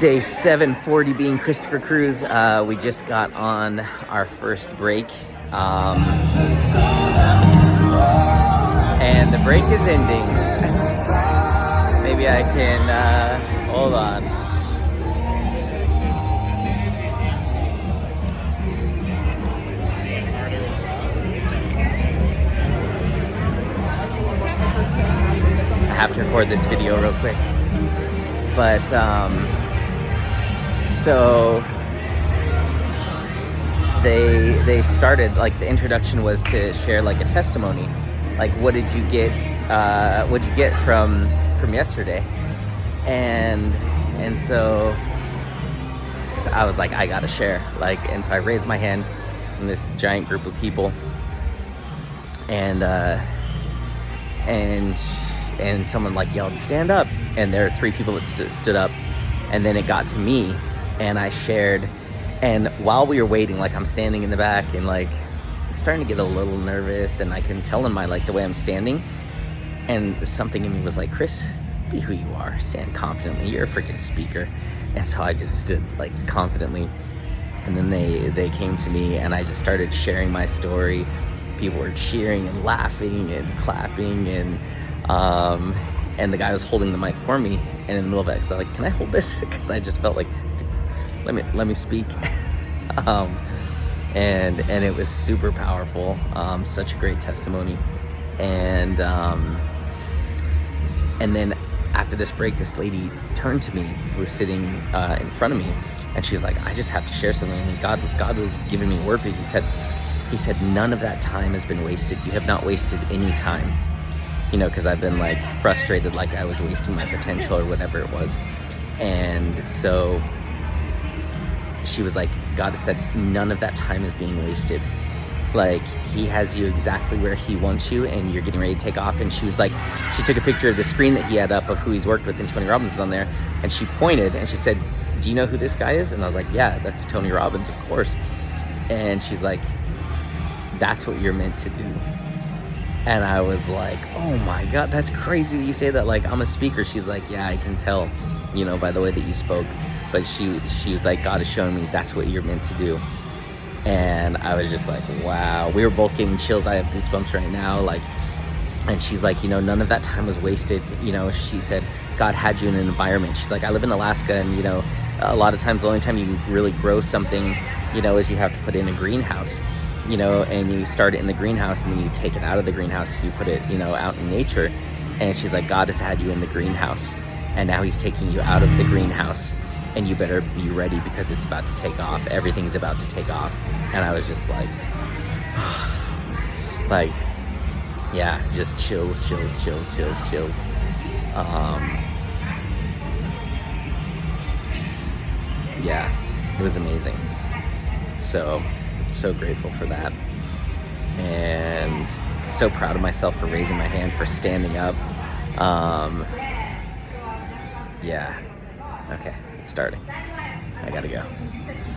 Day 740 being Christopher Cruz. We just got on our first break. And the break is ending. Maybe I can, hold on. I have to record this video real quick. But, so they started, like, the introduction was to share like a testimony, like what'd you get from yesterday, and so I was like, I gotta share, like, and so I raised my hand in this giant group of people, and someone like yelled, stand up, and there are 3 people that stood up, and then it got to me. And I shared, and while we were waiting, like, I'm standing in the back and like starting to get a little nervous, and I can tell in my, like, the way I'm standing, and something in me was like, Chris, be who you are, stand confidently, you're a freaking speaker. And so I just stood, like, confidently, and then they came to me and I just started sharing my story. People were cheering and laughing and clapping, and the guy was holding the mic for me, and in the middle of it, so I was like, can I hold this? Because I just felt like, let me speak. And it was super powerful, such a great testimony. And then after this break, this lady turned to me, who was sitting in front of me, and she's like, I just have to share something. And God was giving me a word for you. He said, none of that time has been wasted. You have not wasted any time. You know, because I've been, like, frustrated, like I was wasting my potential or whatever it was. And so she was like, God has said, none of that time is being wasted. Like, he has you exactly where he wants you, and you're getting ready to take off. And she was like, she took a picture of the screen that he had up of who he's worked with, and Tony Robbins is on there. And she pointed and she said, do you know who this guy is? And I was like, yeah, that's Tony Robbins, of course. And she's like, that's what you're meant to do. And I was like, oh my God, that's crazy that you say that. Like, I'm a speaker. She's like, yeah, I can tell, you know, by the way that you spoke. But she was like, God is showing me that's what you're meant to do. And I was just like, wow. We were both getting chills. I have goosebumps right now. Like, and she's like, you know, none of that time was wasted. You know, she said, God had you in an environment. She's like, I live in Alaska, and, you know, a lot of times the only time you really grow something, you know, is you have to put in a greenhouse. You know, and you start it in the greenhouse, and then you take it out of the greenhouse, you put it, you know, out in nature. And she's like, God has had you in the greenhouse, and now he's taking you out of the greenhouse, and you better be ready, because it's about to take off. Everything's about to take off. And I was just like, like, yeah, just chills. Yeah, it was amazing. So grateful for that, and so proud of myself for raising my hand, for standing up. Yeah, okay, it's starting. I gotta go.